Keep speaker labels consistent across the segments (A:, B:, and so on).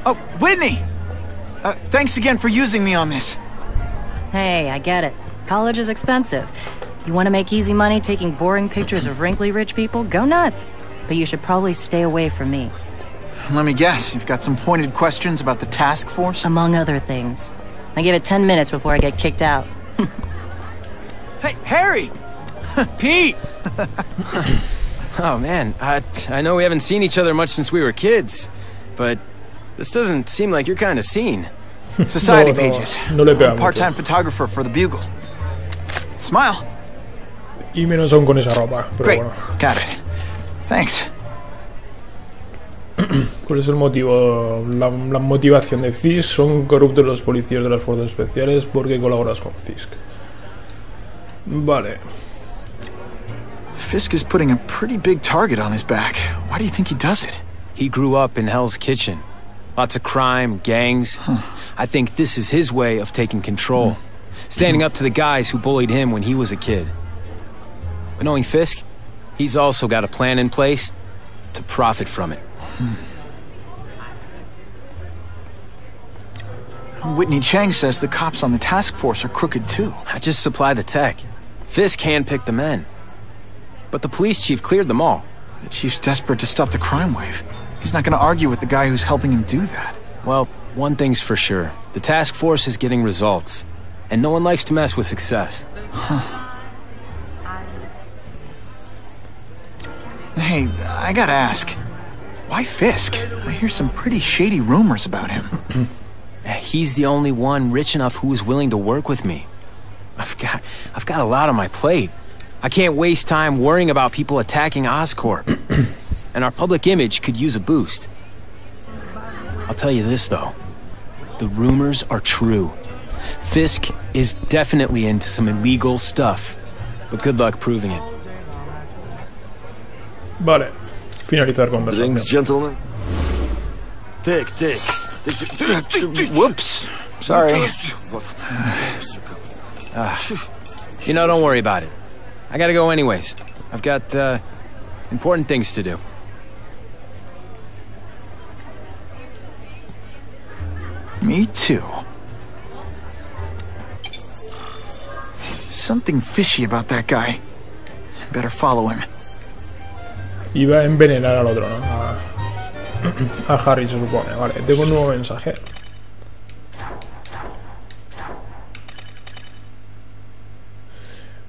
A: Oh, Whitney! Thanks again for using me on this.
B: Hey, I get it. College is expensive. You want to make easy money taking boring pictures of wrinkly rich people? Go nuts. But you should probably stay away from me.
A: Let me guess, you've got some pointed questions about the task force?
B: Among other things. I give it 10 minutes before I get kicked out.
A: Hey, Harry!
C: Pete! Oh, man, I know we haven't seen each other much since we were kids, but this doesn't seem like your kind of scene.
A: Society pages.
D: No le pega mucho.
A: Part-time photographer for the Bugle. Smile.
D: Y menos aún con esa ropa, pero
A: Great.
D: bueno.
A: Got it. Thanks.
D: ¿Cuál es el motivo? La motivación de Fisk. Son corruptos los policías de las fuerzas especiales porque colaboras con Fisk. Vale.
A: Fisk is putting a pretty big target on his back. Why do you think he does it?
C: He grew up in Hell's Kitchen. Lots of crime, gangs. I think this is his way of taking control. Standing up to the guys who bullied him when he was a kid. But knowing Fisk, he's also got a plan in place to profit from it.
A: Whitney Chang says the cops on the task force are crooked too.
C: I just supply the tech. Fisk handpicked the men. But the police chief cleared them all.
A: The chief's desperate to stop the crime wave. He's not gonna argue with the guy who's helping him do that.
C: Well, one thing's for sure. The task force is getting results. And no one likes to mess with success.
A: Hey, I gotta ask. Why Fisk? I hear some pretty shady rumors about him.
C: He's the only one rich enough who is willing to work with me. I've got a lot on my plate. I can't waste time worrying about people attacking Oscorp. And our public image could use a boost. I'll tell you this, though. The rumors are true. Fisk is definitely into some illegal stuff. But good luck proving it.
D: Vale. Finalizar conversación.
E: Drinks, gentlemen. Take.
A: Whoops. Sorry.
C: Don't worry about it. I gotta go anyways. I've got, important things to do.
A: Me too. Something fishy about that guy. Better follow him.
D: Iba a envenenar al otro, ¿no? A Harry, se supone. Vale, tengo un nuevo mensaje.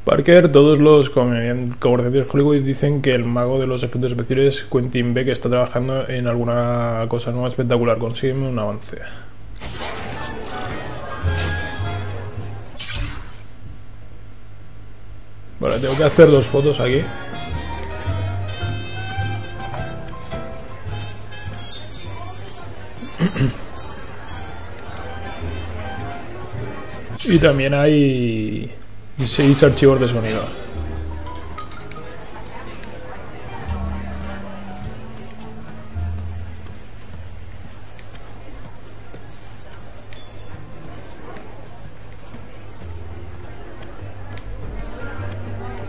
D: Parker, todos los comerciantes de Hollywood dicen que el mago de los efectos especiales, Quentin Beck, está trabajando en alguna cosa nueva espectacular. Consígueme un avance. Vale, tengo que hacer 2 fotos aquí. Y también hay 6 archivos de sonido.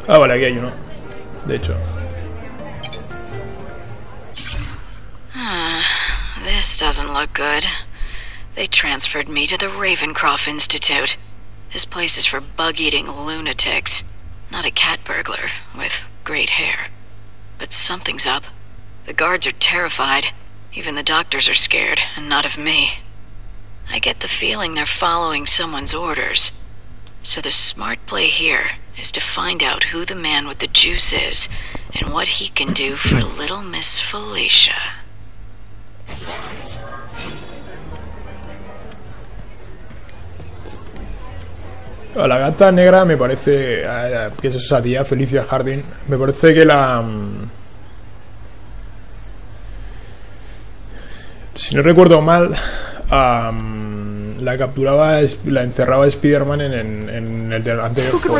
D: Ah, vale, aquí hay uno. De hecho.
B: This doesn't look good. They transferred me to the Ravencroft Institute. This place is for bug-eating lunatics, not a cat burglar with great hair. But something's up. The guards are terrified. Even the doctors are scared, and not of me. I get the feeling they're following someone's orders. So the smart play here is to find out who the man with the juice is, and what he can do for little Miss Felicia.
D: La gata negra me parece que es esa tía, Felicia Harding. Me parece que si no recuerdo mal, la capturaba, la encerraba Spider-Man en el anterior juego,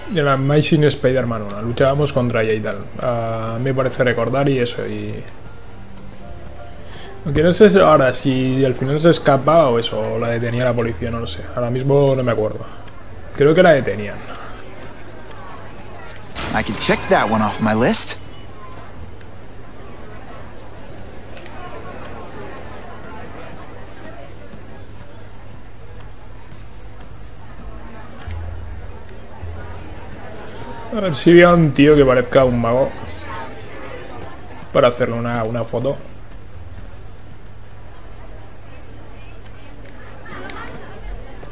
D: en la Amazing Spider-Man 1. Luchábamos contra ella y tal. Me parece recordar y eso. Aunque no sé ahora si al final se escapa o eso, o la detenía la policía, no lo sé. Ahora mismo no me acuerdo. Creo que la detenían.
A: I can check that one off my list.
D: A ver si veo a un tío que parezca un mago para hacerle una foto.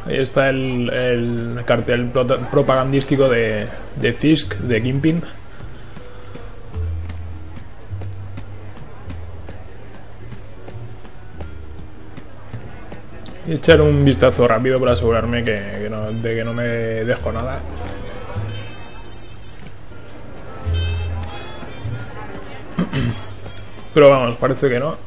D: Ahí está el cartel propagandístico de Fisk, de Kingpin. Y echar un vistazo rápido para asegurarme de que no me dejo nada. Pero vamos, parece que no.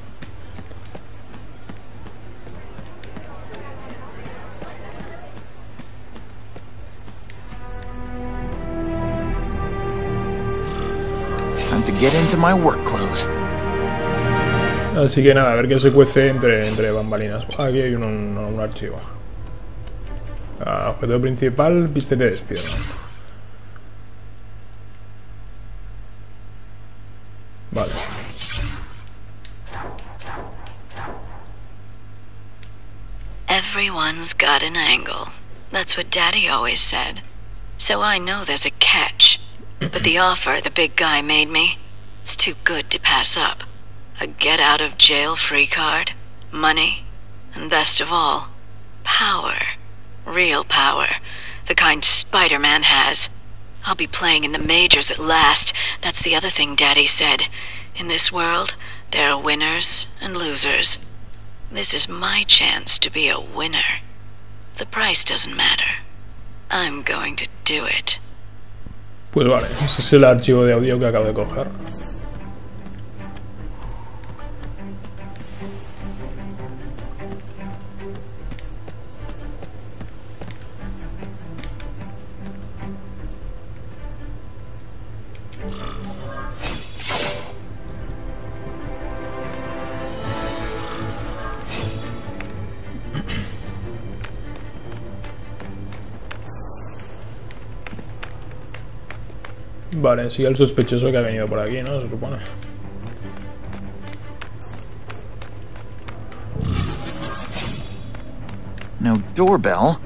A: Time to get into my work clothes.
D: Así que nada, a ver qué se cuece entre bambalinas. Aquí hay un archivo. Objetivo principal, vístete de Spiderman. Vale.
B: Everyone's got an angle. That's what Daddy always said. So I know there's a catch. But the offer the big guy made me, it's too good to pass up. A get-out-of-jail-free card, money, and best of all, power. Real power. The kind Spider-Man has. I'll be playing in the majors at last. That's the other thing Daddy said. In this world, there are winners and losers. This is my chance to be a winner. The price doesn't matter. I'm going to do it.
D: Pues vale, ese es el archivo de audio que acabo de coger. Vale, sigue el sospechoso que ha venido por aquí, ¿no? Se supone.
A: No doorbell.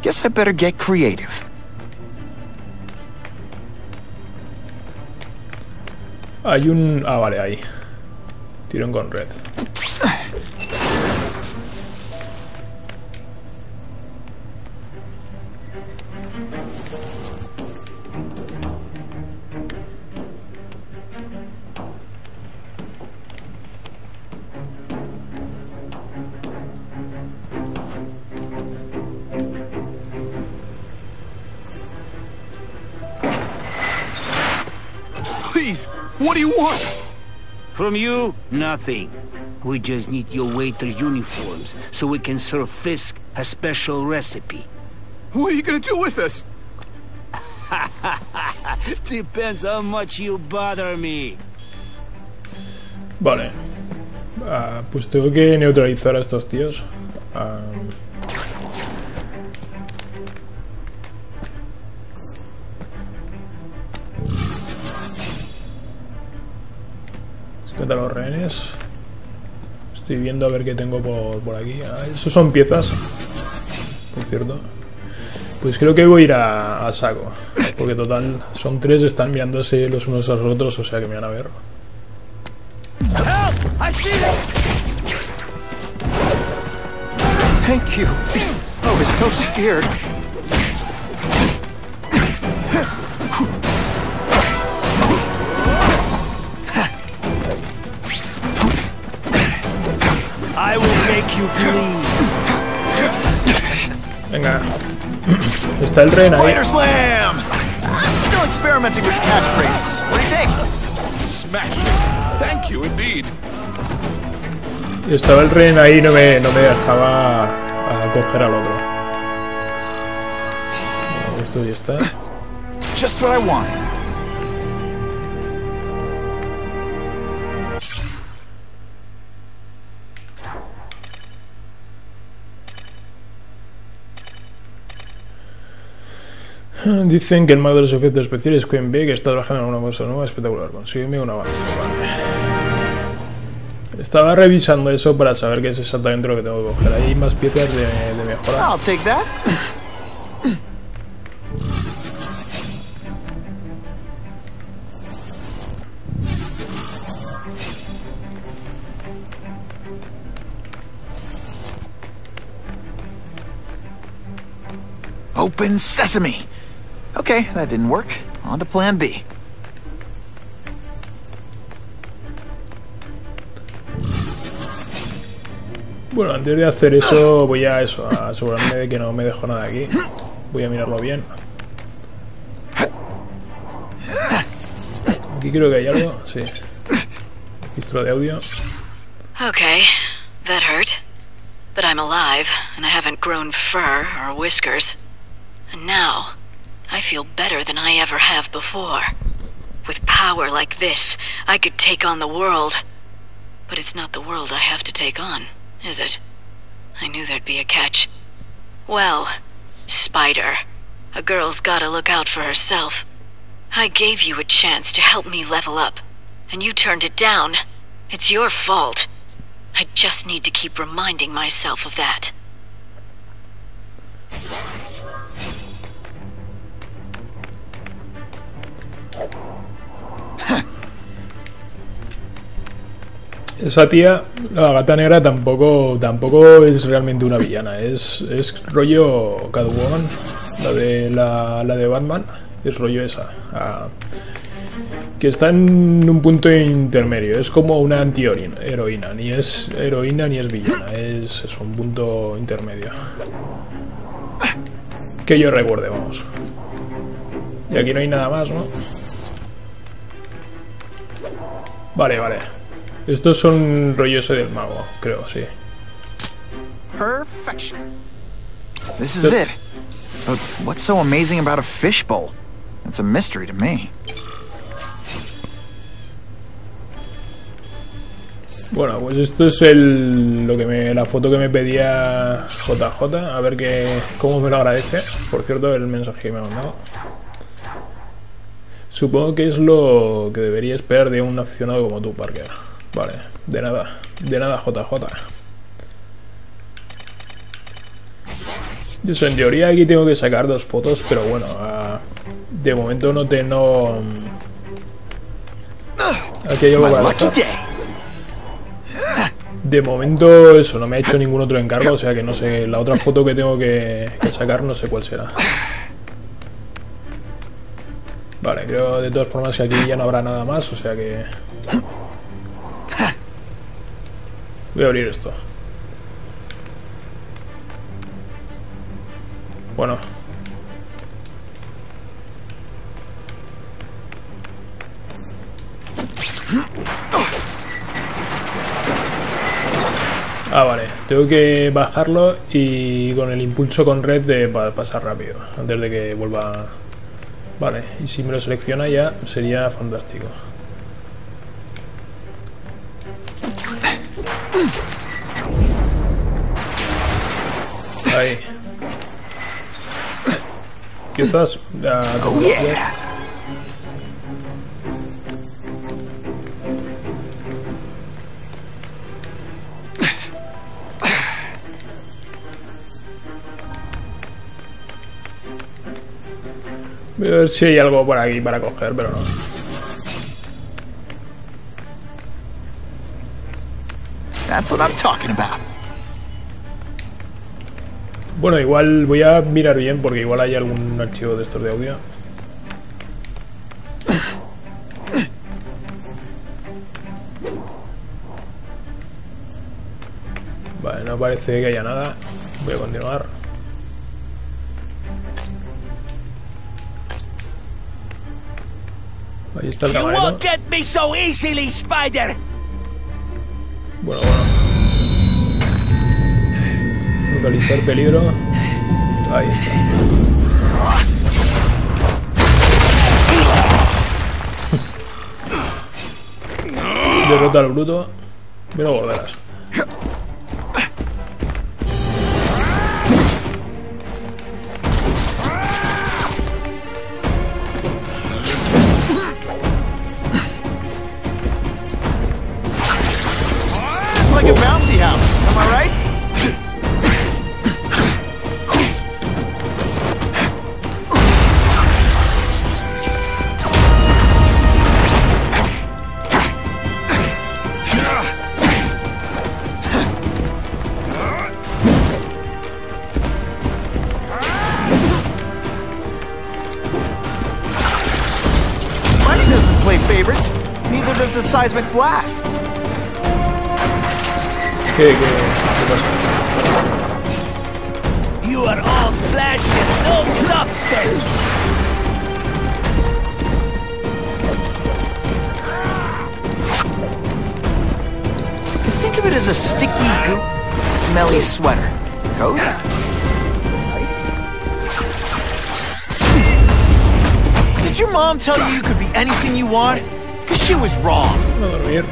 A: Guess I better get creative.
D: Hay un... Ah, vale, ahí. Tirón con red.
A: Please, what do you want?
F: From you, nothing. We just need your waiter uniforms so we can serve Fisk a special recipe.
A: What are you gonna do with us?
F: Depends how much you bother me.
D: Vale. Pues tengo que neutralizar a estos tíos. Rescata a los rehenes. Estoy viendo a ver qué tengo por aquí. Esos son piezas, por cierto. Pues creo que voy a ir a saco. Porque total, son tres, están mirándose los unos a los otros, o sea que me van a ver.
A: Thank you. I was so scared.
E: I will make you bleed.
D: Venga. Está el rehén ahí.
A: Spider Slam! I'm still experimenting with catchphrases. What do you think?
G: Smashing. Thank you indeed.
D: Estaba el rehén ahí y no me dejaba coger al otro. Esto ya está.
A: Just what I wanted.
D: Dicen que el mago de los efectos especiales Queen B, que está trabajando en una cosa nueva espectacular. Consígueme una banda. Estaba revisando eso para saber qué es exactamente lo que tengo que coger. Hay más piezas de mejora.
A: I'll take that. Open sesame. Okay, that didn't work. On to plan B.
D: Bueno, antes de hacer eso, voy a asegurarme de que no me dejo nada aquí. Voy a mirarlo bien. Aquí creo que hay algo, sí. Registro de audio.
B: Okay, that hurt. But I'm alive, and I haven't grown fur or whiskers. And now, I feel better than I ever have before. With power like this, I could take on the world. But it's not the world I have to take on, is it? I knew there'd be a catch. Well, Spider, a girl's gotta look out for herself. I gave you a chance to help me level up, and you turned it down. It's your fault. I just need to keep reminding myself of that.
D: Esa tía, la gata negra, tampoco es realmente una villana. Es rollo Catwoman, la de Batman. Es rollo esa. Que está en un punto intermedio. Es como una anti-heroína. Ni es heroína ni es villana. Es eso, un punto intermedio. Que yo recuerde, vamos. Y aquí no hay nada más, ¿no? Vale. Estos son rollo ese del mago, creo, sí.
A: Perfection. This is it. But what's so amazing about a fishbowl? It's a mystery to me.
D: Bueno, pues esto es la foto que me pedía J.J. A ver cómo me lo agradece. Por cierto, el mensaje que me ha mandado. Supongo que es lo que debería esperar de un aficionado como tú, Parker. Vale, de nada, JJ. Eso, en teoría aquí tengo que sacar 2 fotos, pero bueno, de momento aquí hay algo para dejar. De momento eso, no me ha hecho ningún otro encargo, o sea que no sé, la otra foto que tengo que sacar no sé cuál será. Vale, creo de todas formas que aquí ya no habrá nada más, o sea que... Voy a abrir esto. Bueno. Vale. Tengo que bajarlo y con el impulso con red para pasar rápido, antes de que vuelva... Vale, y si me lo selecciona ya sería fantástico. Ahí. Quizás... Voy a ver si hay algo por aquí para coger, pero no.
A: That's what I'm talking about.
D: Bueno, igual voy a mirar bien porque igual hay algún archivo de estos de audio. Vale, no parece que haya nada. Voy a continuar. Ahí está el camarero. Bueno. Localizar peligro. Ahí está. Derrota al bruto. Me lo borderas.
A: Like a bouncy house, am I right? favorites. Neither does the seismic blast.
D: ¿Qué pasa?
F: You are all flesh and no substance.
A: Think of it as a sticky goop, smelly sweater. Cozy. Did your mom tell you you could be anything you want? Because she was wrong.
D: No dormir.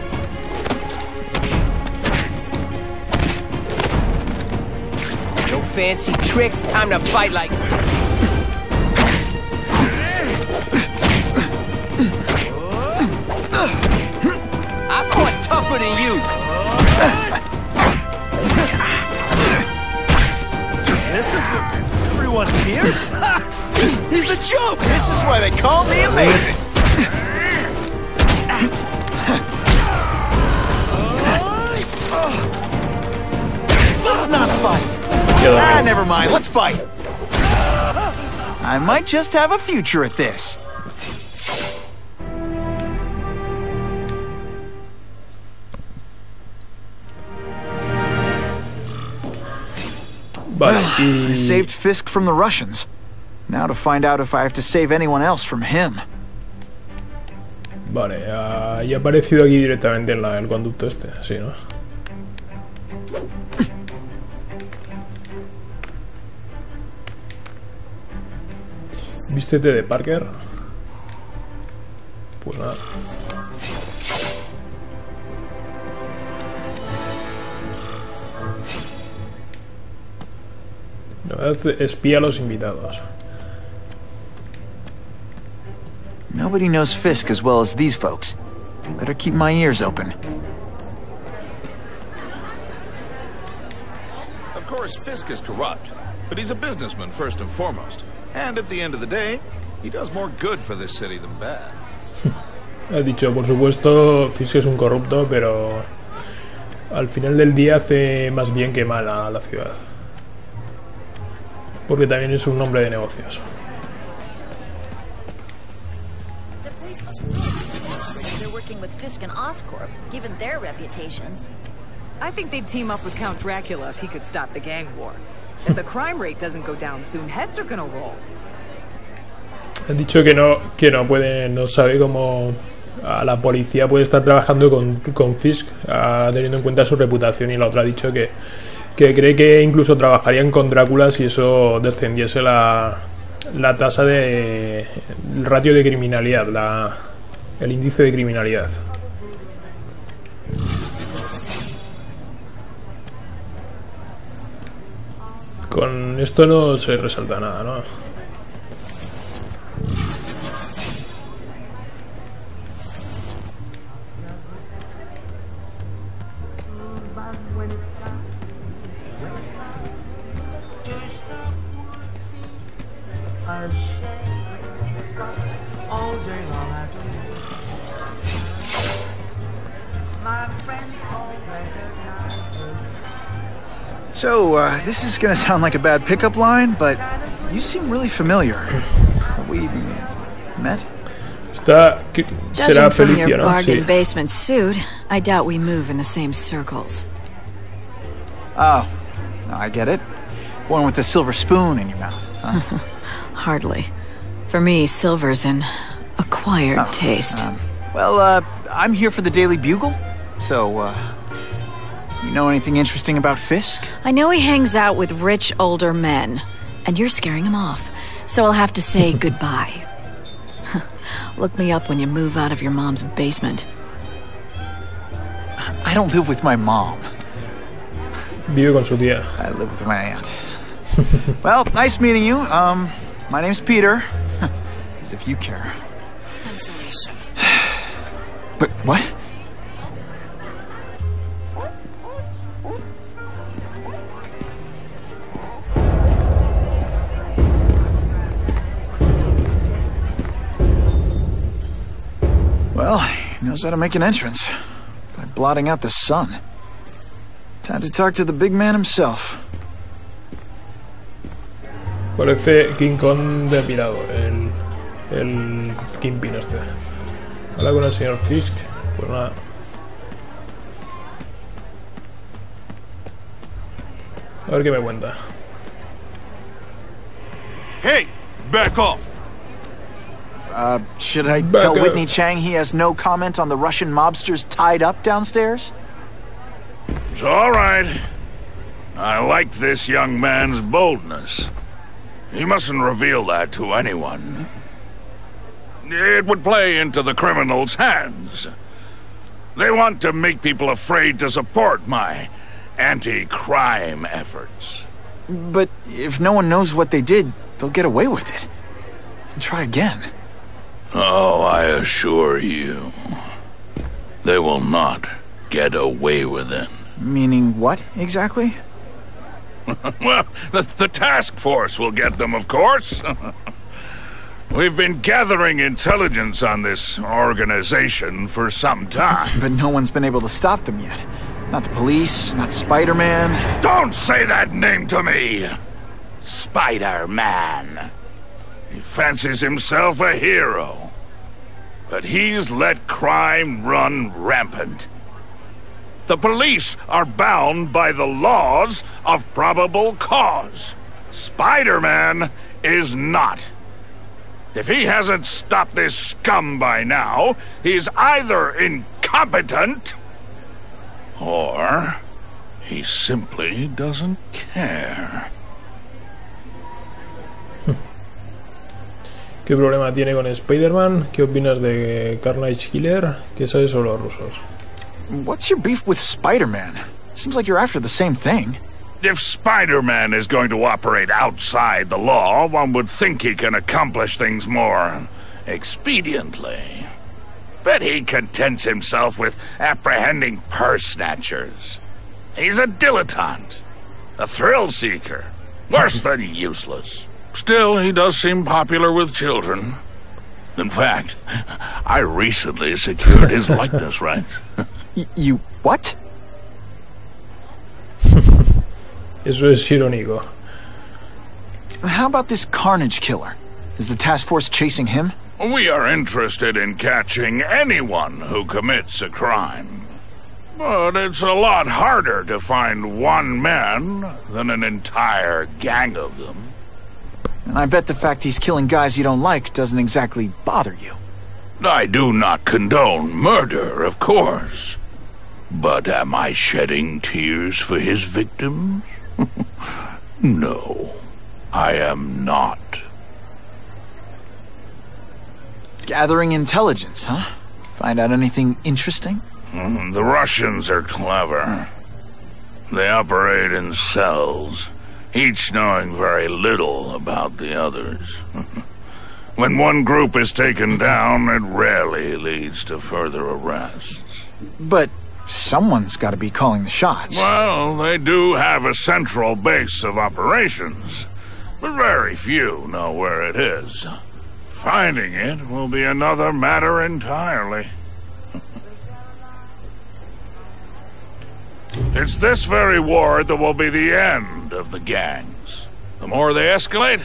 H: No fancy tricks, time to fight like... I fought tougher than you.
E: This is what everyone fears?
A: He's a joke. This is why they call me amazing. Let's not fight. Never mind. Let's fight. I might just have a future at this.
D: Vale,
A: I saved Fisk from the Russians. Now to find out if I have to save anyone else from him.
D: Vale, ya ha aparecido aquí directamente en el conducto este, sí, ¿no? Vístete de Parker. Pues nada. Espía a los invitados.
A: Nobody knows Fisk as well as these folks. Better keep my ears open.
G: Of course, Fisk is corrupt, but he's a businessman first and foremost. And at the end of the day, he does more good for this city than bad.
D: Ha dicho, por supuesto, Fisk es un corrupto, pero al final del día hace más bien que mal a la ciudad. Porque también es un hombre de negocios.
I: The police must be they're working with Fisk and Oscorp, given their reputations.
J: I think they'd team up with Count Dracula if he could stop the gang war. If the crime rate doesn't go down soon, heads are gonna roll.
D: Han dicho que no puede, no sabe cómo la policía puede estar trabajando con Fisk, teniendo en cuenta su reputación, y la otra ha dicho que cree que incluso trabajarían con Drácula si eso descendiese la tasa de el ratio de criminalidad, el índice de criminalidad. Con esto no se resalta nada, ¿no?
A: So, this is gonna sound like a bad pickup line, but you seem really familiar. Have we met?
B: Judging from your bargain basement suit, I doubt we move in the same circles.
A: Oh, no, I get it. One with a silver spoon in your mouth. Huh?
B: Hardly. For me, silver's an acquired taste.
A: Well, I'm here for the Daily Bugle, so, you know anything interesting about Fisk?
B: I know he hangs out with rich older men, and you're scaring him off, so I'll have to say goodbye. Look me up when you move out of your mom's basement.
A: I don't live with my mom.
D: Vive con su tía.
A: I live with my aunt. Well, nice meeting you. My name's Peter. As if you care. But what? Well, he knows how to make an entrance by blotting out the sun. Time to talk to the big man himself.
D: Parece King Kong depilado, el Kingpin este. Habla con el señor Fisk. Pues nada. A ver qué me cuenta.
G: Hey, back off.
A: Should I tell Whitney Chang he has no comment on the Russian mobsters tied up downstairs?
G: It's all right. I like this young man's boldness. He mustn't reveal that to anyone. It would play into the criminals' hands. They want to make people afraid to support my anti-crime efforts.
A: But if no one knows what they did, they'll get away with it. And try again.
G: Oh, I assure you, they will not get away with it.
A: Meaning what, exactly?
G: Well, the task force will get them, of course. We've been gathering intelligence on this organization for some time.
A: But no one's been able to stop them yet. Not the police, not Spider-Man.
G: Don't say that name to me! Spider-Man. He fancies himself a hero. But he's let crime run rampant. The police are bound by the laws of probable cause. Spider-Man is not. If he hasn't stopped this scum by now, he's either incompetent or he simply doesn't care.
D: ¿Qué problema tiene con Spider-Man? ¿Qué opinas de Carnage Killer? ¿Qué sabes sobre los rusos?
A: What's your beef with Spider-Man? Seems like you're after the same thing.
G: If Spider-Man is going to operate outside the law, one would think he can accomplish things more expediently. But he contents himself with apprehending purse snatchers. He's a dilettante, a thrill-seeker, worse than useless. Still, he does seem popular with children. In fact, I recently secured his likeness rights.
A: You what?
D: Eso es irónico.
A: How about this Carnage Killer? Is the task force chasing him?
G: We are interested in catching anyone who commits a crime. But it's a lot harder to find one man than an entire gang of them.
A: And I bet the fact he's killing guys you don't like doesn't exactly bother you.
G: I do not condone murder, of course. But am I shedding tears for his victims? No, I am not.
A: Gathering intelligence, huh? Find out anything interesting?
G: The Russians are clever. They operate in cells, each knowing very little about the others. When one group is taken down, it rarely leads to further arrests.
A: But someone's got to be calling the shots.
G: Well, they do have a central base of operations, but very few know where it is. Finding it will be another matter entirely. It's this very war that will be the end of the gangs. The more they escalate,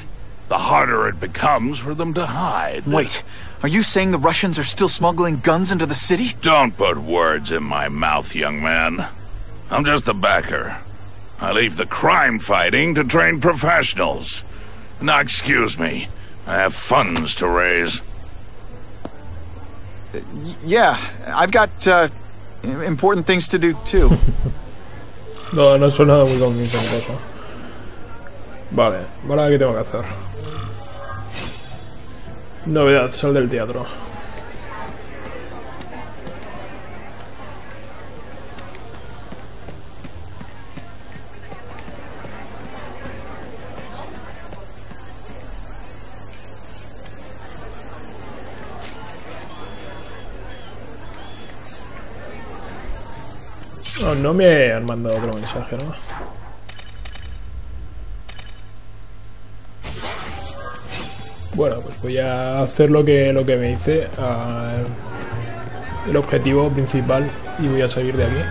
G: the harder it becomes for them to hide.
A: Wait, are you saying the Russians are still smuggling guns into the city?
G: Don't put words in my mouth, young man. I'm just a backer. I leave the crime fighting to trained professionals. Now, excuse me. I have funds to raise.
A: Yeah, I've got, important things to do, too.
D: No suena muy convincente eso. Vale, ¿ahora qué tengo que hacer? Novedad, sal del teatro. No me han mandado otro mensaje, ¿no? Bueno, pues voy a hacer lo que me dice, el objetivo principal, y voy a salir de aquí.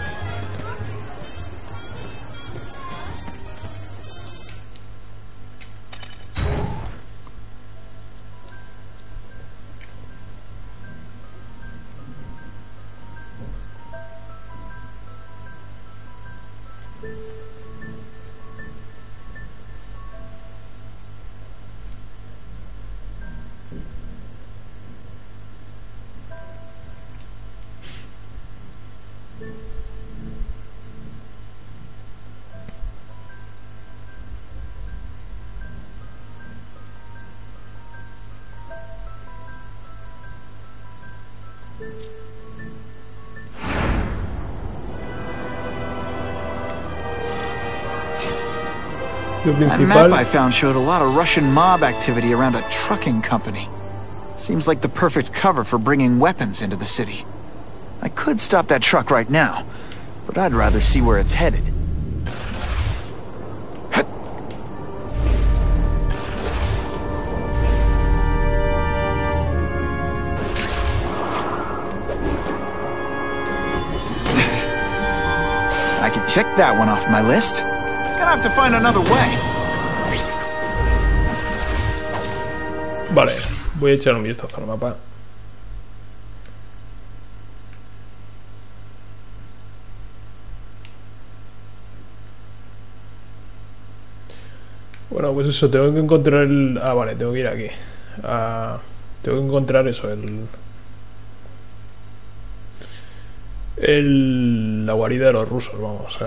A: That map I found showed a lot of Russian mob activity around a trucking company. Seems like the perfect cover for bringing weapons into the city. I could stop that truck right now, but I'd rather see where it's headed. I could check that one off my list. Gonna have to find another way.
D: Vale, voy a echar un vistazo al mapa. Bueno, pues eso, tengo que encontrar el... Ah, vale, tengo que ir aquí. Tengo que encontrar eso, la guarida de los rusos, vamos,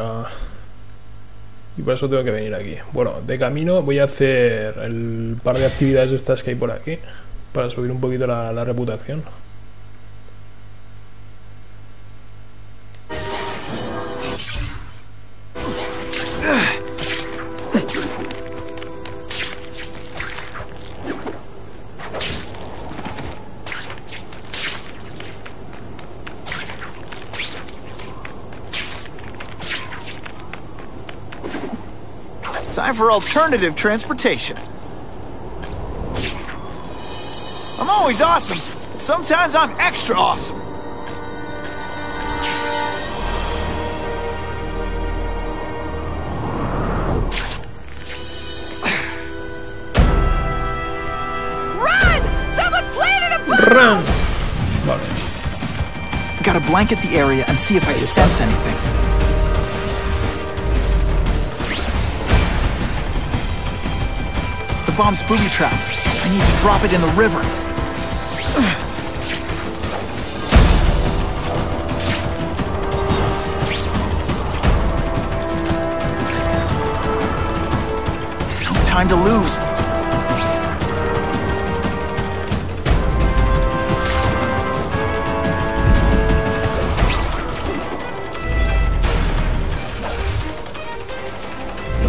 D: y por eso tengo que venir aquí. Bueno, de camino voy a hacer el par de actividades estas que hay por aquí para subir un poquito la reputación.
A: Time for alternative transportation. I'm always awesome, but sometimes I'm extra awesome.
J: Run! Someone planted a bomb!
D: Run! Vale.
A: Gotta blanket the area and see if I sense anything. The bomb's booby-trapped. I need to drop it in the river. No time to lose.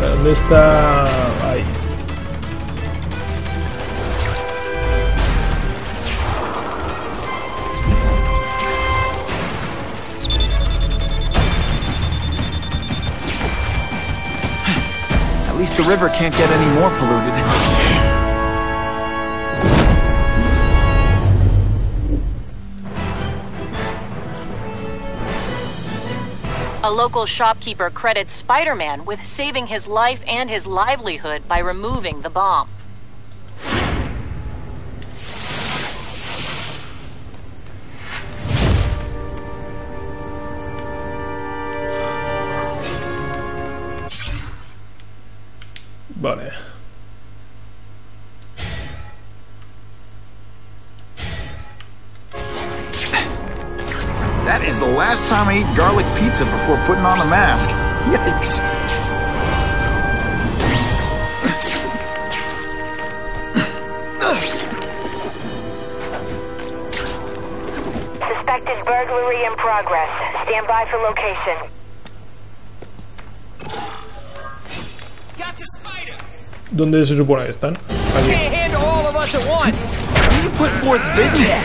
D: ¿Dónde está? Ahí.
A: At least the river can't get any more polluted.
K: A local shopkeeper credits Spider-Man with saving his life and his livelihood by removing the bomb.
D: Vale.
A: That is the last time I ate garlic pizza before putting on a mask. Yikes.
L: Suspected burglary in progress. Stand by for location.
D: ¿Dónde se supone que están? Aquí.
H: Can't handle all of us at once.
A: You put forth vision.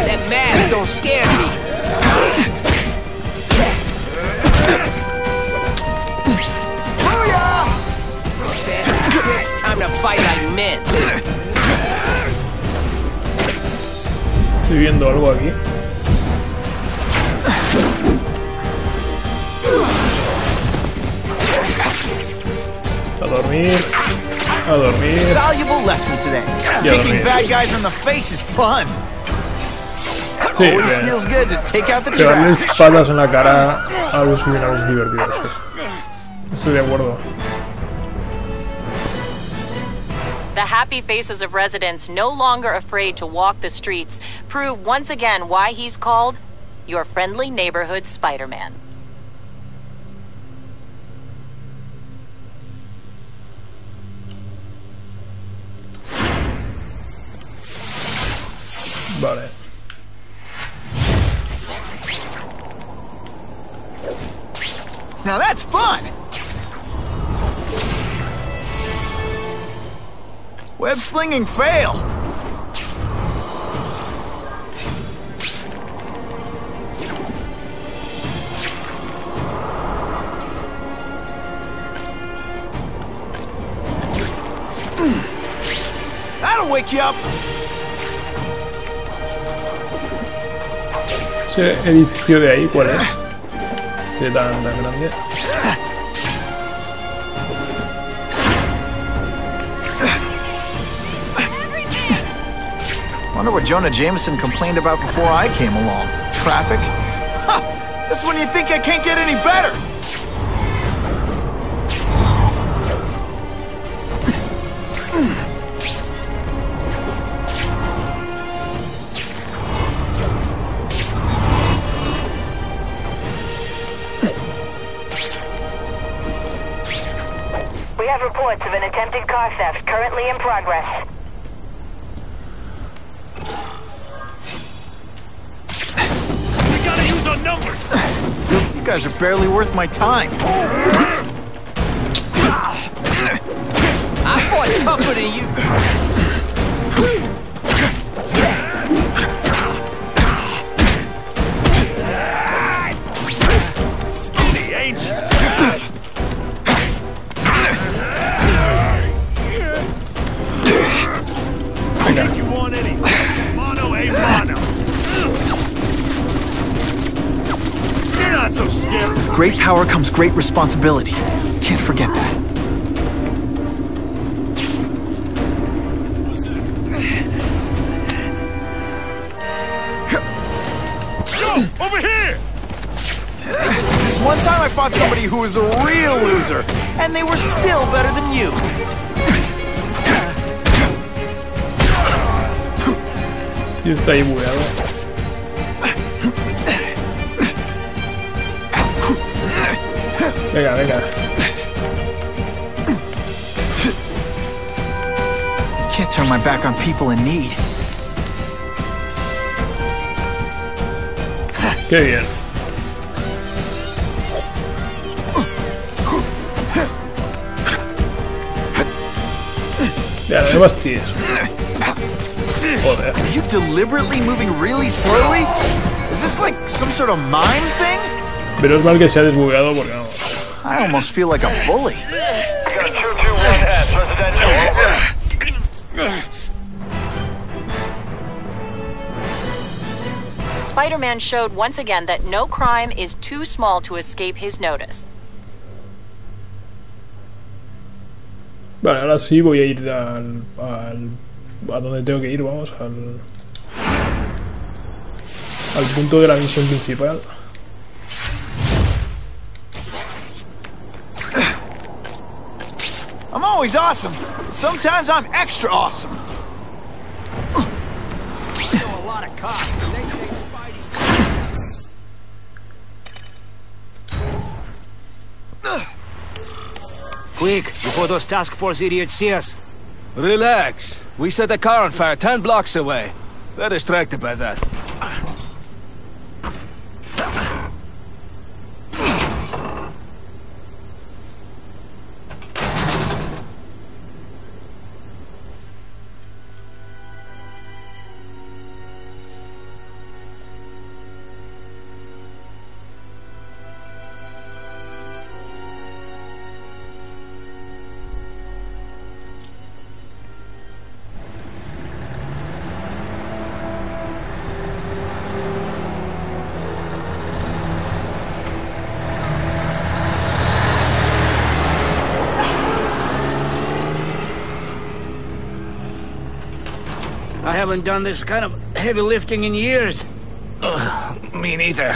H: That mask don't scare me.
A: Booyah!
H: It's time to fight like men.
D: Estoy viendo algo aquí. A dormir. A dormir.
A: Valuable lesson today. Kicking bad guys in the face is fun.
D: Sí,
A: Always feels good to take out the
D: pegarles
A: trash.
D: patas en la cara a los criminales divertidos. Sí. Estoy de acuerdo.
K: The happy faces of residents no longer afraid to walk the streets prove once again why he's called your friendly neighborhood Spider-Man.
A: Now that's fun! Web slinging fail! That'll wake you up!
D: Ese edificio de ahí, ¿cuál es? Este tan grande.
A: Wonder what Jonah Jameson complained about before I came along. Traffic? Ha! That's when you think I can't get any better!
L: We have reports of an attempted car theft currently in progress.
E: We gotta use our numbers!
A: You guys are barely worth my time.
H: I fought tougher than you.
E: Skinny, ain't you? Think you want anything? Mono a mono. You're not so scared.
A: With great power comes great responsibility. Can't forget that.
E: Go! Over here!
A: This one time I fought somebody who was a real loser, and they were still better than you.
D: Y está ahí bugueado. Venga, venga.
A: Can't turn my back on people in need.
D: Qué bien. Ya, no me basties. Joder.
A: Are you deliberately moving really slowly? Is this like some sort of mime thing?
D: Pero es mal que se ha desbugueado porque no.
A: I almost feel like a bully.
L: Got a 221S residential, over.
K: Spider-Man showed once again that no crime is too small to escape his notice.
D: Vale, ahora sí voy a ir a donde tengo que ir, vamos, al punto de la misión principal.
A: I'm always awesome. Sometimes I'm extra awesome.
F: Quick, before those task force idiots see us.
M: Relax. We set a car on fire 10 blocks away. They're distracted by that.
F: I haven't done this kind of heavy lifting in years.
M: Me neither.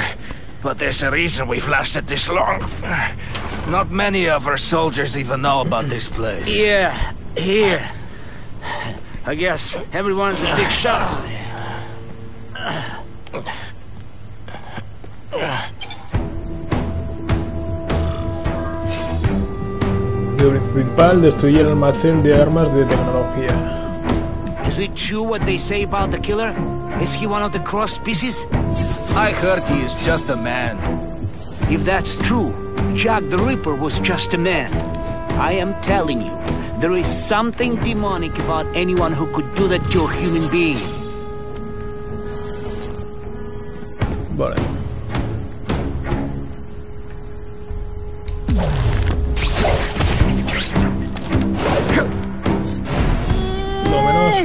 M: But there's a reason we've lasted this long. Not many of our soldiers even know about this place.
F: Yeah, here. I guess everyone's a big shot.
D: El principal, destruir el almacén de armas de tecnología.
F: Is it true what they say about the killer? Is he one of the cross species?
M: I heard he is just a man.
F: If that's true, Jack the Ripper was just a man. I am telling you, there is something demonic about anyone who could do that to a human being.
D: Vale. Lo menos.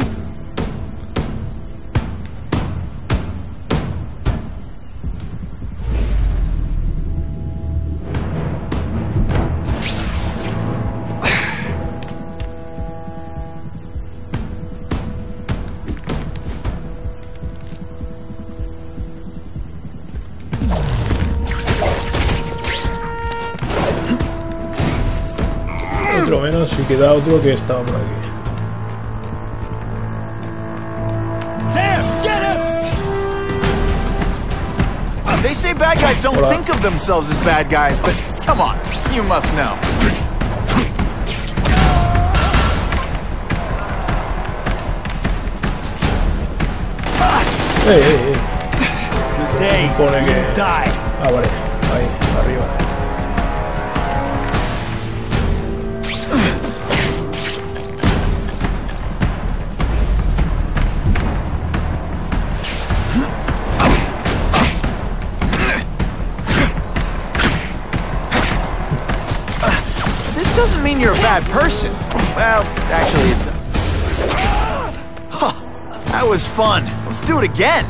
D: Otro menos y queda otro que estaba por aquí.
A: They say bad guys don't think of themselves as bad guys, but come on, you must know.
E: Today, you die.
D: Ah, vale, ahí, arriba.
A: Doesn't mean you're a bad person. Well, actually it does. Huh, that was fun. Let's do it again.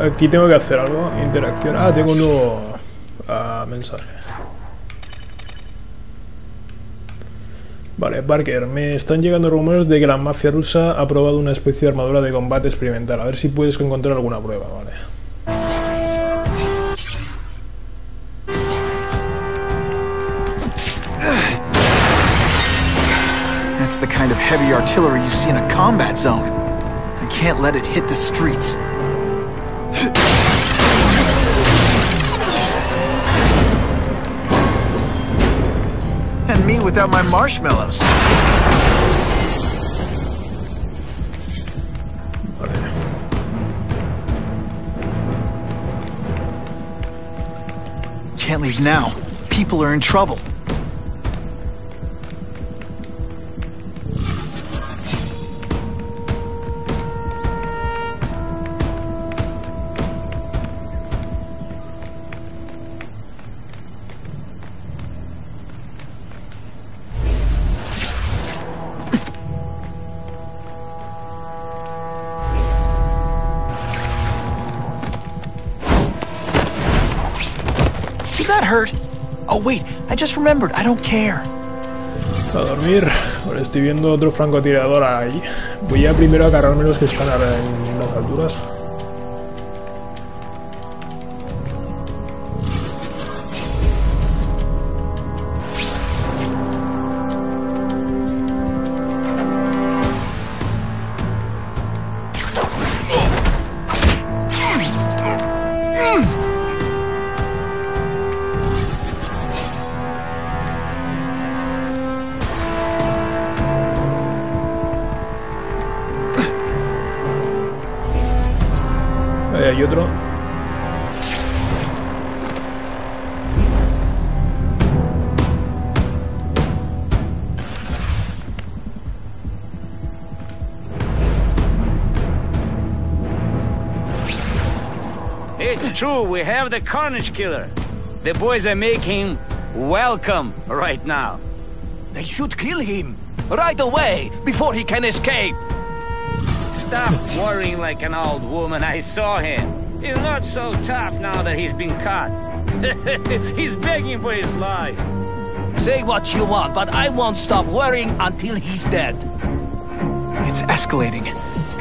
D: Aquí tengo que hacer algo. Interacción. Ah, tengo un nuevo mensaje. Vale, Parker. Me están llegando rumores de que la mafia rusa ha probado una especie de armadura de combate experimental. A ver si puedes encontrar alguna prueba, vale.
A: That's the kind of heavy artillery you see in a combat zone. I can't let it hit the streets. And me without my marshmallows. Can't leave now. People are in trouble. Did that hurt? Oh wait, I just remembered, I don't care.
D: A dormir. Ahora estoy viendo otro francotirador ahí. Voy a primero agarrarme los que están en las alturas. Ahí hay otro.
F: It's true, we have the Carnage Killer. The boys are making welcome right now.
M: They should kill him right away before he can escape.
F: Stop worrying like an old woman. I saw him. He's not so tough now that he's been caught. He's begging for his life.
M: Say what you want, but I won't stop worrying until he's dead.
A: It's escalating.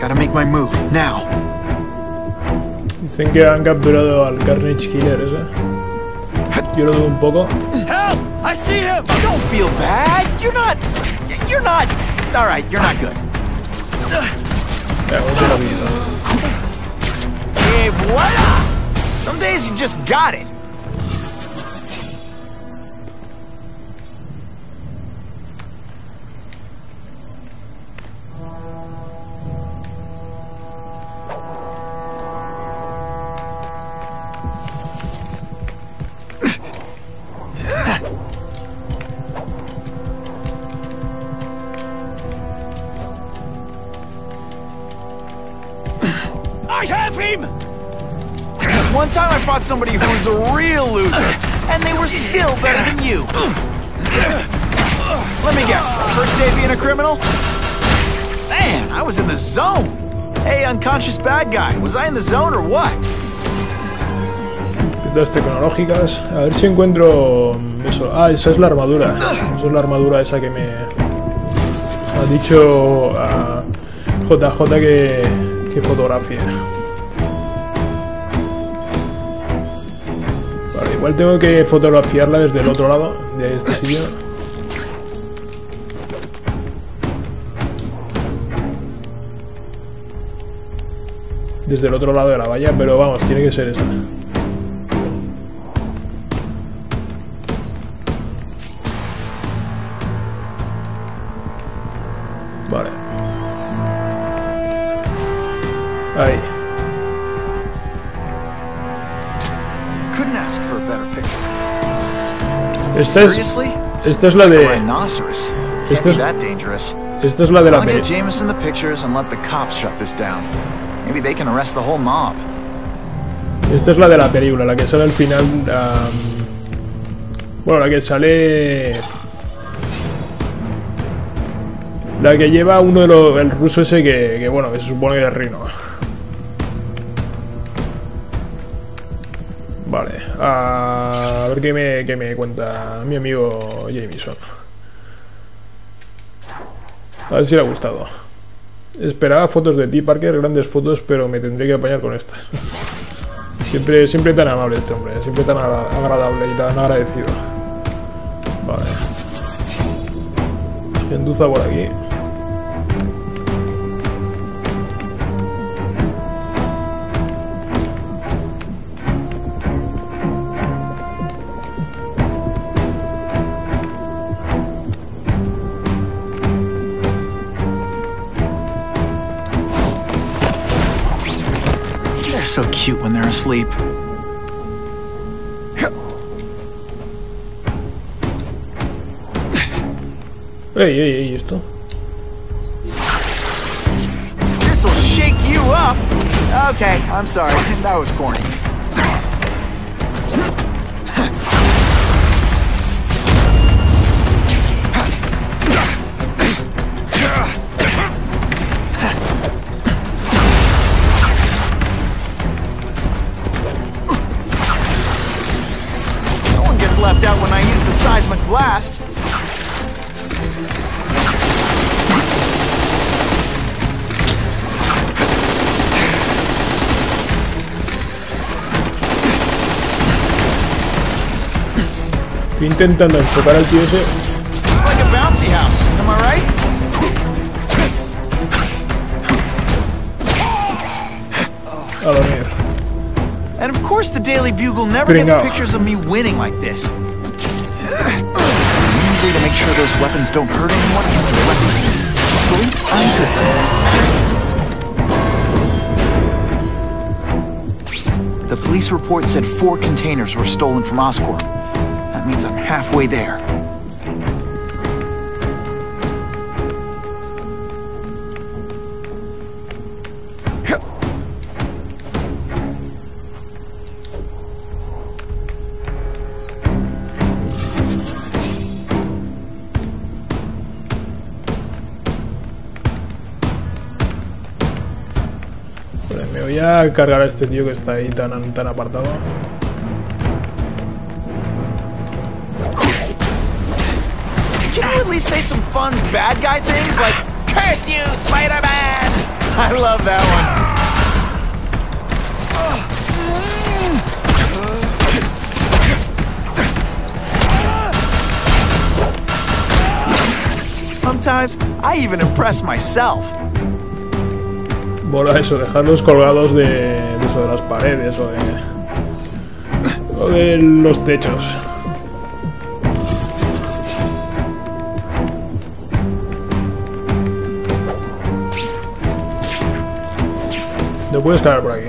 A: Gotta make my move, now.
D: Dicen que han capturado al Carnage Killer ese. Yo lo dudo un poco.
A: Help! I see him! Don't feel bad! You're not... Alright, you're not good. Et voila! Some days you just got it.
E: I have him!
A: This one time I fought somebody who was a real loser, and they were still better than you. Let me guess, first day being a criminal? Man, I was in the zone. Hey, unconscious bad guy, was I in the zone or what?
D: Piezas tecnológicas. A ver si encuentro eso. Ah, esa es la armadura. Esa es la armadura esa que me ha dicho a JJ que fotografía. Vale, igual tengo que fotografiarla desde el otro lado de este sitio. Desde el otro lado de la valla, pero vamos, tiene que ser esa. Vale. Ahí. Esta es la de... Esta es la de la película. Esta es la de la película, la que sale al final. Bueno, la que sale. La que lleva uno de los. El ruso ese que bueno, que se supone que es Rino. Vale, a ver qué me cuenta mi amigo Jameson. A ver si le ha gustado. Esperaba fotos de ti, Parker, grandes fotos, pero me tendré que apañar con estas. Siempre tan amable este hombre, siempre tan agradable y tan agradecido. Vale. Gentuza por aquí.
A: So cute when they're asleep.
D: Ey, esto.
A: This'll shake you up. Okay, I'm sorry. That was corny. Left out when I used the seismic blast.
D: Estoy intentando enfocar al tío ese.
A: It's like a bouncy house, am I right?
D: A dormir.
A: And of course the Daily Bugle never gets pictures of me winning like this. Usually to make sure those weapons don't hurt anyone is to I'm good. The police report said 4 containers were stolen from Oscorp. That means I'm halfway there.
D: Me voy a cargar a este tío que está ahí tan apartado.
A: Can you at least say some fun bad guy things like "Curse you, Spider-Man"? I love that one. Sometimes I even impress myself.
D: Mola eso, dejarlos colgados de eso, de las paredes o de los techos. No puedes caer por aquí.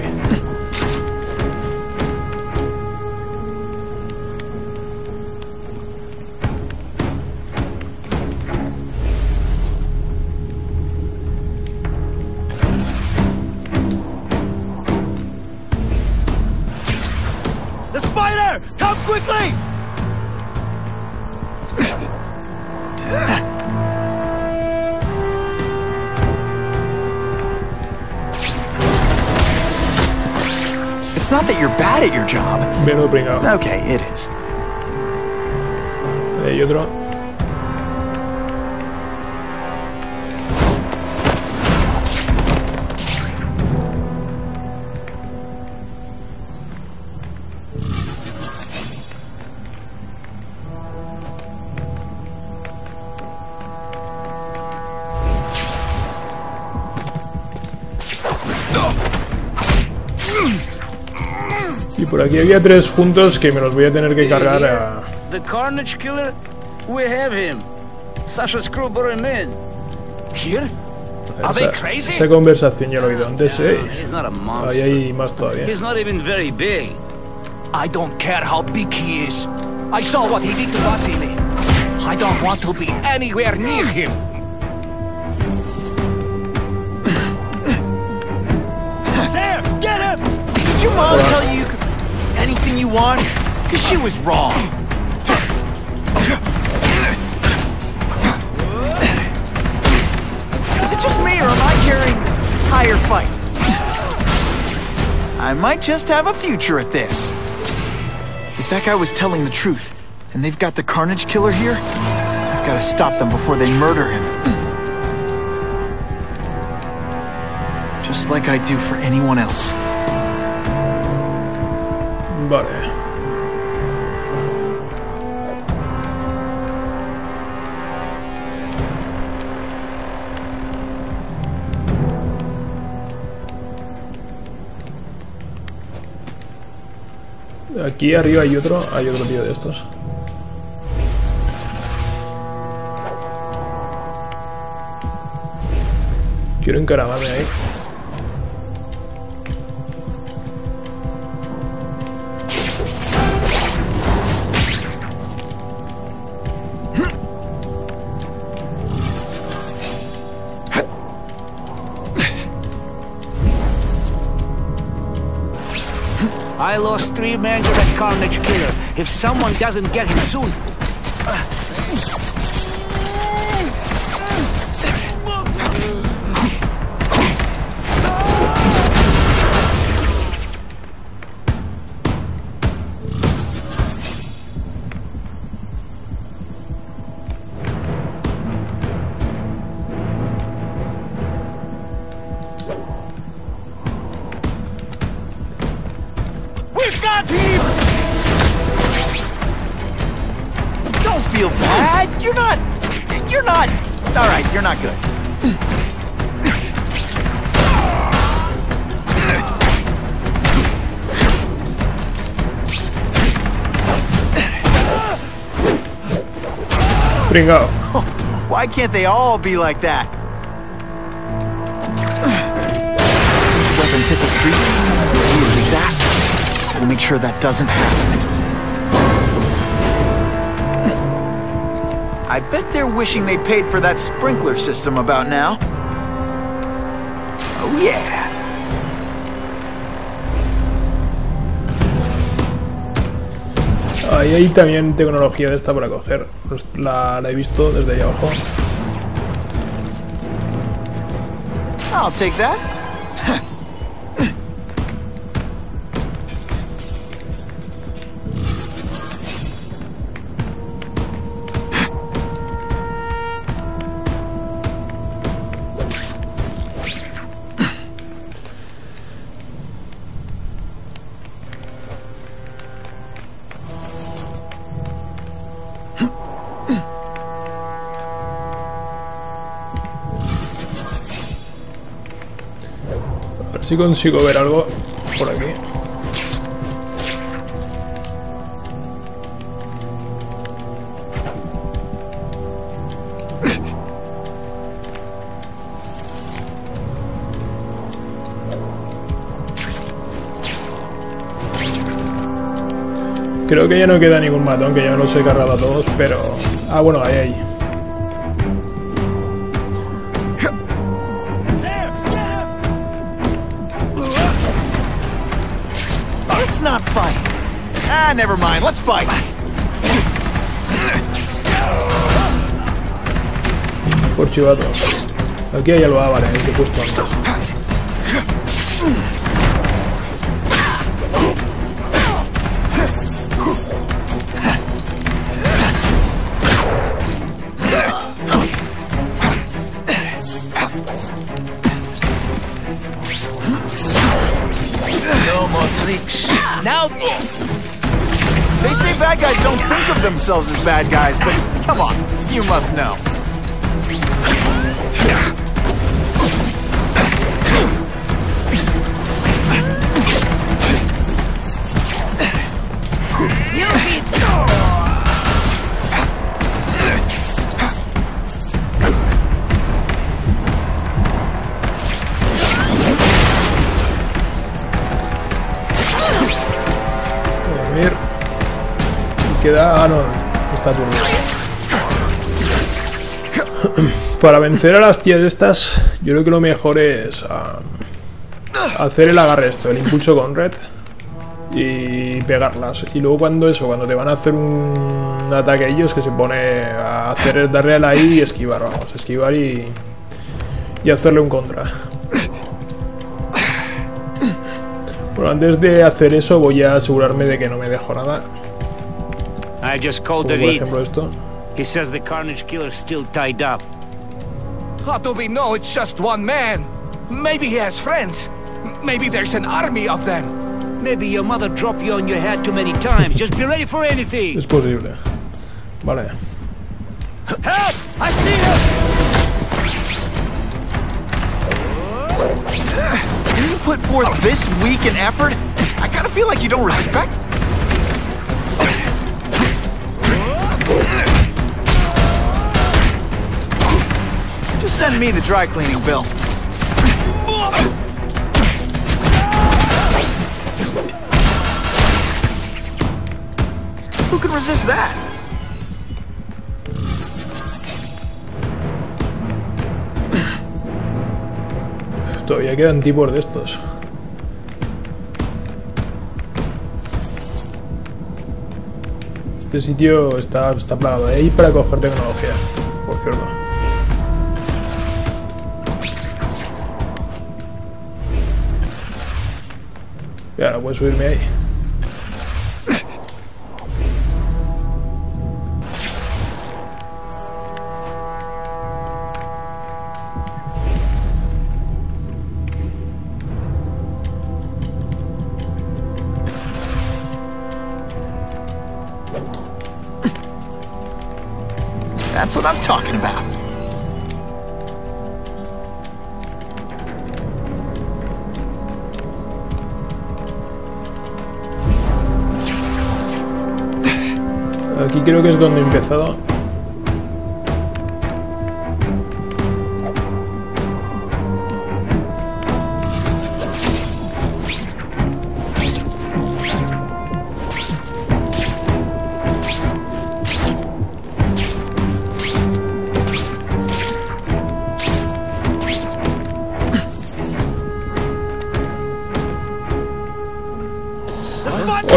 A: It's not that you're bad at your job.
D: Menudo pringao.
A: Okay, it is.
D: Y otro. Y por aquí había 3 juntos que me los voy a tener que cargar a...
F: The Carnage Killer? We have him. Sasha's crew brought him in.
M: Here? Are they crazy?
D: Esa conversación ya lo he oído antes,
F: He's not a monster.
D: Ahí hay más todavía.
F: He's not even very big.
M: I don't care how big he is. I saw what he did to Vasily. I don't want to be anywhere near him.
A: There! Get him! Did your mom tell you you could anything you want? Because she was wrong. Is it just me, or am I carrying the entire fight? I might just have a future at this. If that guy was telling the truth, and they've got the Carnage Killer here, I've got to stop them before they murder him. Just like I do for anyone else.
D: Vale. Aquí arriba hay otro tío de estos. Quiero encaramarme ahí.
F: I lost 3 men to that Carnage Killer. If someone doesn't get him soon...
A: Don't feel bad. You're not. All right, you're not good.
D: Pringao.
A: Why can't they all be like that? These weapons hit the streets, it'll be a disaster. We'll make sure that doesn't happen. I bet they're wishing they paid for that sprinkler system about now. Oh yeah.
D: Ahí hay también tecnología de esta para coger. La he visto desde ahí abajo.
A: I'll take that.
D: A ver si consigo ver algo por aquí. Creo que ya no queda ningún matón, que ya los he cargado a todos, pero... Ah, bueno, ahí.
A: Let's not fight. Ah, never mind. Let's fight.
D: Por chivato. Aquí hay algo, vale, que he puesto antes.
M: No more tricks. Now.
A: They say bad guys don't think of themselves as bad guys, but come on, you must know.
D: Queda... Ah, no, está turno. Para vencer a las tías estas, yo creo que lo mejor es hacer el agarre esto, el impulso con red y pegarlas. Y luego cuando te van a hacer un ataque a ellos, que se pone a hacer, darle a la I y esquivar, vamos, esquivar y hacerle un contra. Bueno, antes de hacer eso voy a asegurarme de que no me dejo nada.
F: I just called
D: Como por
F: David.
D: ejemplo esto.
F: He says the Carnage Killer's still tied up.
M: How do we know it's just one man? Maybe he has friends. Maybe there's an army of them.
F: Maybe your mother dropped you on your head too many times. Just be ready for anything.
D: Es posible. Vale.
M: Help! I see him!
A: Can you put forth this weak an effort? I kind of feel like you don't respect. Just send me the dry cleaning bill. Who can resist that?
D: Todavía quedan tipos de estos. Este sitio está plagado de ahí para coger tecnología, por cierto. Ya, no puedo subirme ahí.
A: That's what I'm talking about.
D: Aquí creo que es donde he empezado.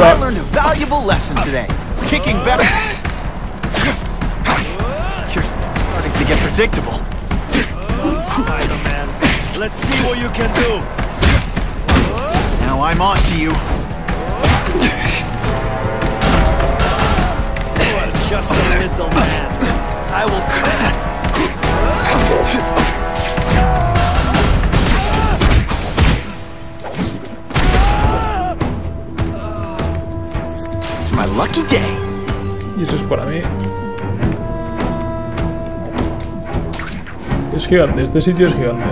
A: I learned a valuable lesson today. Kicking better. You're starting to get predictable.
E: Spider-Man, let's see what you can do.
A: Now I'm on to you.
E: You are just a little man. I will.
A: It's my lucky day.
D: Y eso es para mí. Es gigante, este sitio es gigante.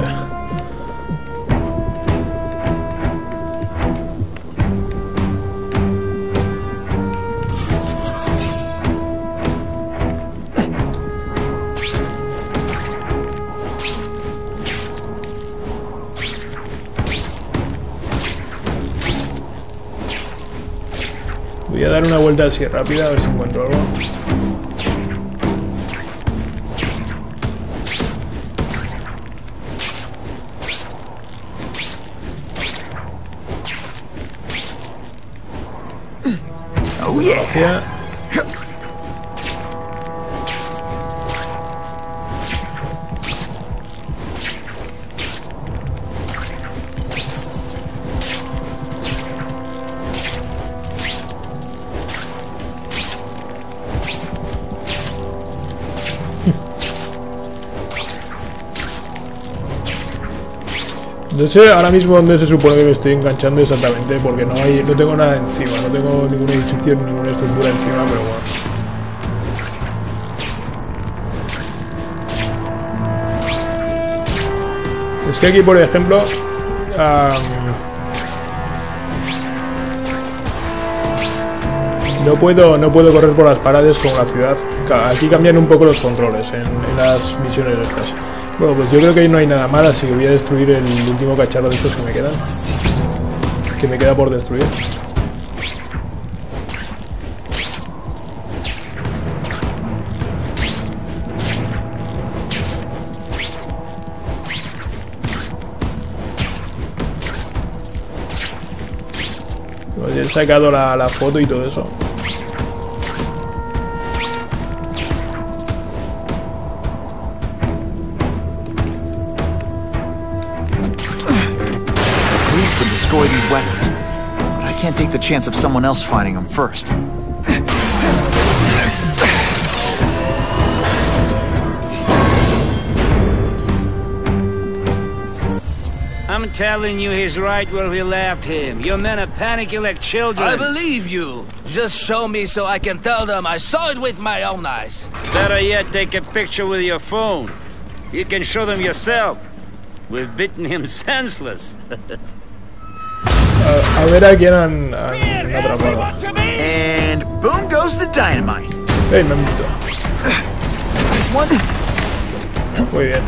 D: Voy a dar una vuelta así rápida a ver si encuentro algo.
A: Oh yeah.
D: No sé ahora mismo dónde se supone que me estoy enganchando exactamente, porque no tengo nada encima, no tengo ningún edificio, ninguna estructura encima, pero bueno. Es que aquí, por ejemplo, no puedo correr por las paredes como la ciudad. Aquí cambian un poco los controles en las misiones estas. Bueno, pues yo creo que ahí no hay nada mal, así que voy a destruir el último cacharro de estos que me quedan. Que me queda por destruir. Pues he sacado la foto y todo eso.
A: Would destroy these weapons, but I can't take the chance of someone else finding them first.
F: I'm telling you, he's right where we left him. Your men are panicking like children.
M: I believe you. Just show me so I can tell them I saw it with my own eyes.
F: Better yet, take a picture with your phone. You can show them yourself. We've beaten him senseless.
D: A ver a quién han atrapado.
A: And boom goes the dynamite.
D: Hey, me han visto.
A: This one.
D: Muy bien.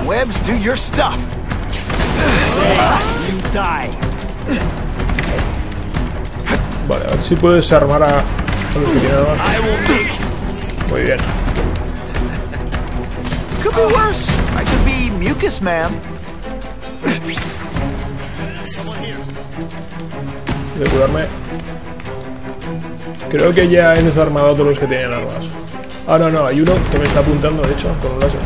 A: Webs, do your stuff.
F: You die.
D: Vale, a ver si puedo desarmar a los que tienen armas. Muy bien.
A: Could be worse. I could be Mucus Man.
D: Voy a curarme. Creo que ya he desarmado a todos los que tenían armas. Ah, no, hay uno que me está apuntando, de hecho, con un láser.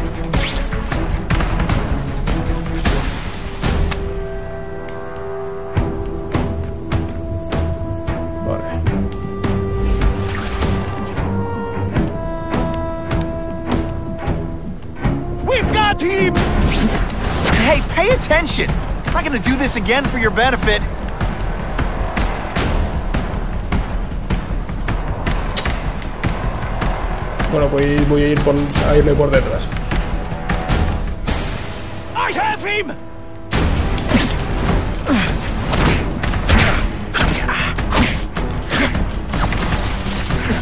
D: Vale.
A: We've got him! Hey, pay attention! I'm not gonna do this again for your benefit.
D: Bueno, pues voy a irle por detrás.
F: I have him!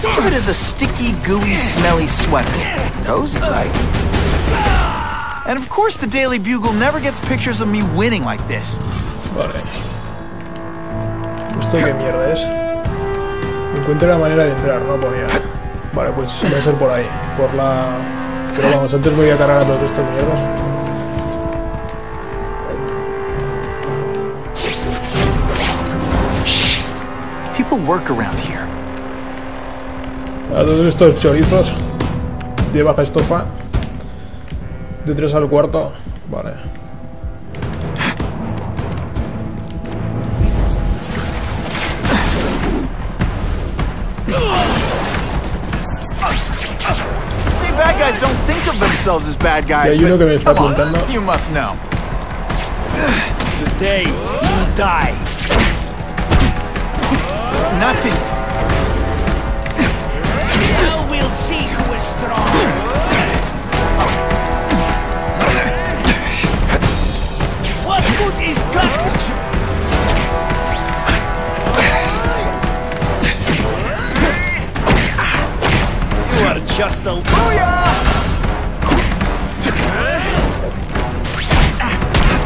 A: Think of it as a sticky, gooey, smelly sweater. Cozy, right? And of course the Daily Bugle never gets pictures of me winning like this.
D: Vale. ¿Esto qué mierda es? Encuentre la manera de entrar, no ponía. Vale, pues va a ser por ahí, por la... Pero vamos, antes voy a cargar a todos estos mierdas.
A: People work around here.
D: A todos estos chorizos de baja estofa. De 3 al cuarto. Vale.
A: Bad guys don't think of themselves as bad guys,
D: hay uno que me está
A: but
D: apuntando.
A: You must know.
F: Today, you die.
A: Not this.
F: Now we'll see who is strong. What good is courage? You are just a...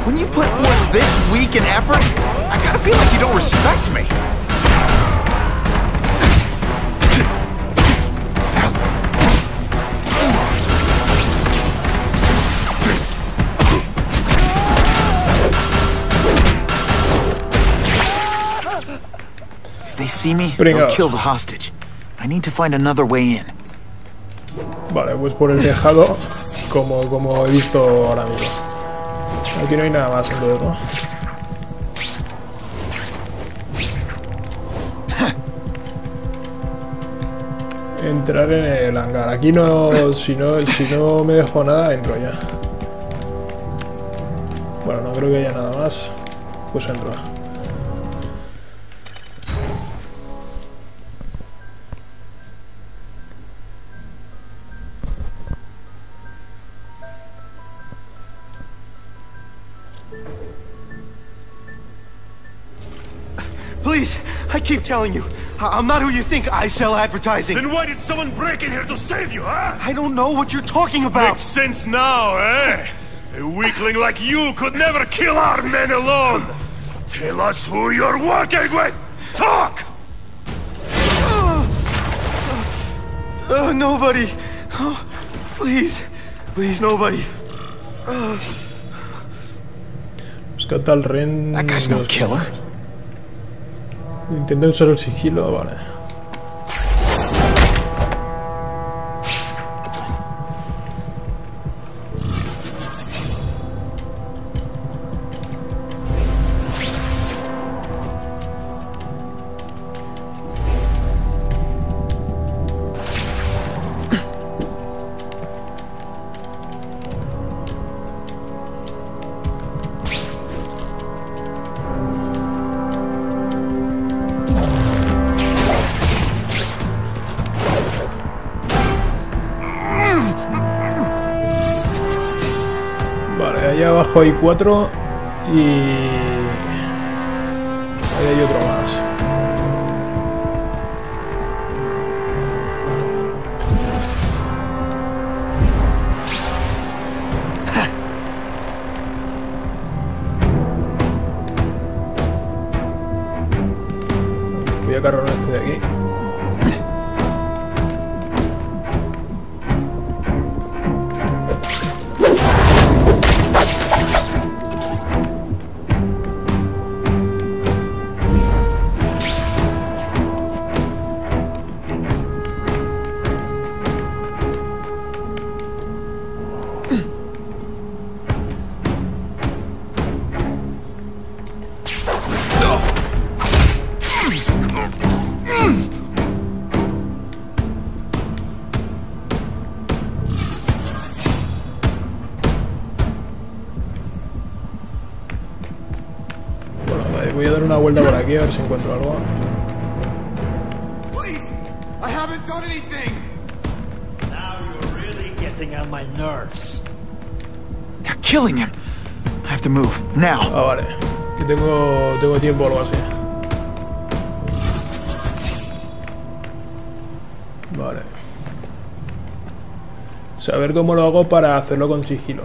A: When you put forth this week in effort, I kinda feel like you don't respect me. If they see me, they'll kill the hostage. I need to find another way in.
D: Vale, pues por el tejado, como he visto ahora mismo. Aquí no hay nada más entonces, ¿no? Entrar en el hangar. Aquí no, si no me dejo nada, entro ya. Bueno, no creo que haya nada más. Pues entro.
N: Please, I keep telling you, I'm not who you think. I sell advertising.
E: Then why did someone break in here to save you, huh?
N: I don't know what you're talking about.
E: Makes sense now, eh? A weakling like you could never kill our men alone. Tell us who you're working with. Talk!
N: Nobody. Oh, please, nobody.
D: Rescata al Ren.
A: That guy's no killer.
D: Intenta usar el sigilo, vale. Allá abajo hay 4 y ahí hay otro más. Voy a cargar este de aquí. Voy a dar una vuelta por aquí a ver si encuentro algo.
N: Please, I haven't done anything.
E: Now you're really getting on my nerves.
A: They're killing him. I have to move now.
D: Ah, vale. Que tengo tiempo o algo así. Vale. Saber cómo lo hago para hacerlo con sigilo.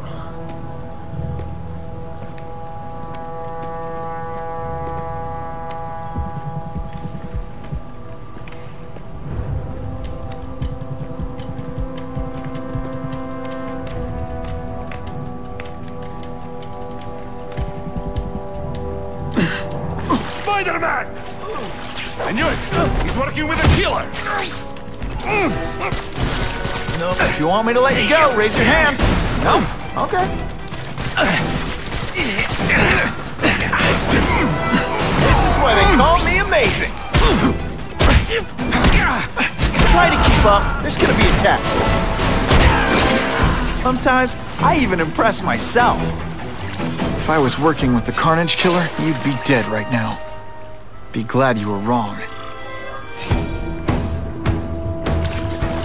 E: Spider-Man! I knew it! He's working with a killer!
A: No, if you want me to let you go, raise your hand. No? Okay. This is why they call me amazing. Try to keep up. There's gonna be a test. Sometimes, I even impress myself. If I was working with the Carnage Killer, you'd be dead right now. Be glad you were wrong.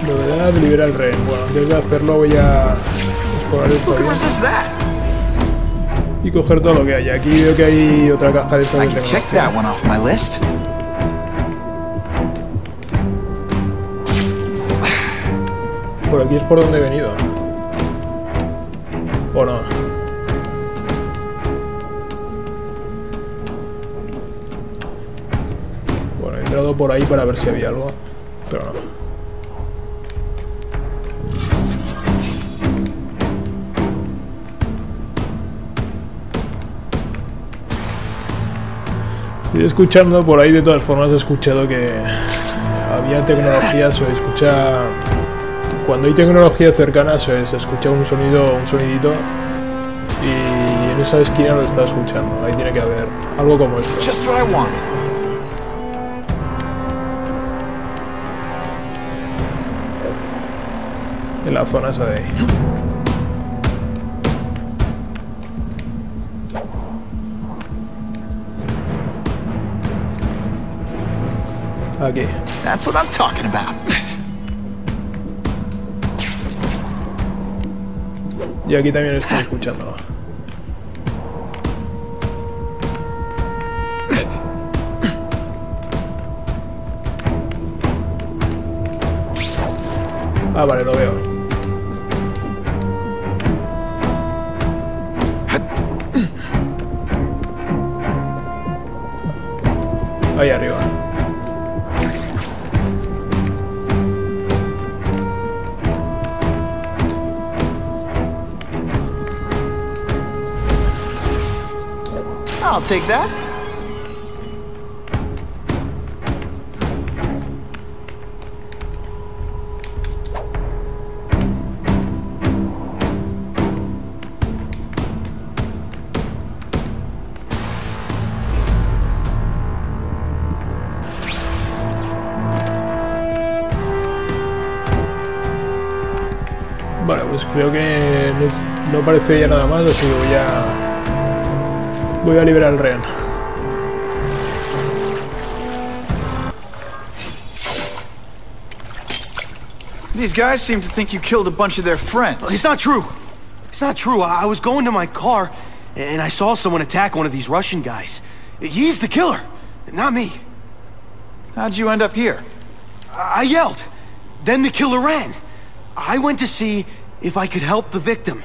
D: Novedad, libera el rehén. Bueno, antes de hacerlo voy a explorar el pabellón y coger todo lo que hay. Aquí veo que hay otra caja de esta de tecnología. Por aquí es por donde he venido. ¿O no? Bueno, he entrado por ahí para ver si había algo, pero no. Estoy escuchando por ahí, de todas formas he escuchado que había tecnología, se escucha... Cuando hay tecnología cercana se escucha un sonidito, y en esa esquina lo está escuchando. Ahí tiene que haber algo como esto.
A: Just what I want.
D: En la zona esa de ahí. Aquí.
A: That's what I'm talking about.
D: Y aquí también estoy escuchándolo. Ah, vale, lo veo. Ahí arriba.
A: I'll take that.
D: Vale, pues creo que no parece ya nada más, así que voy a liberar al rehén.
A: These guys seem to think you killed a bunch of their friends.
N: It's not true. It's not true. I was going to my car, and I saw someone attack one of these Russian guys. He's the killer, not me.
A: How'd you end up here?
N: I yelled. Then the killer ran. I went to see if I could help the victim.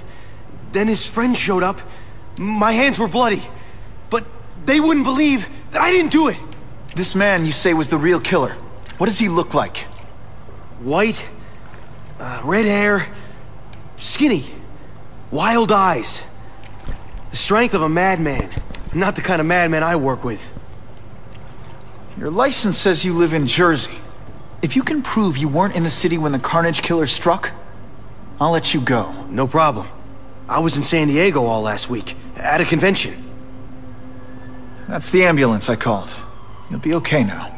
N: Then his friends showed up. My hands were bloody. But they wouldn't believe that I didn't do it.
A: This man you say was the real killer. What does he look like?
N: White, red hair, skinny, wild eyes. The strength of a madman. Not the kind of madman I work with.
A: Your license says you live in Jersey. If you can prove you weren't in the city when the Carnage killer struck, I'll let you go.
N: No problem. I was in San Diego all last week, at a convention.
A: That's the ambulance I called. You'll be okay now.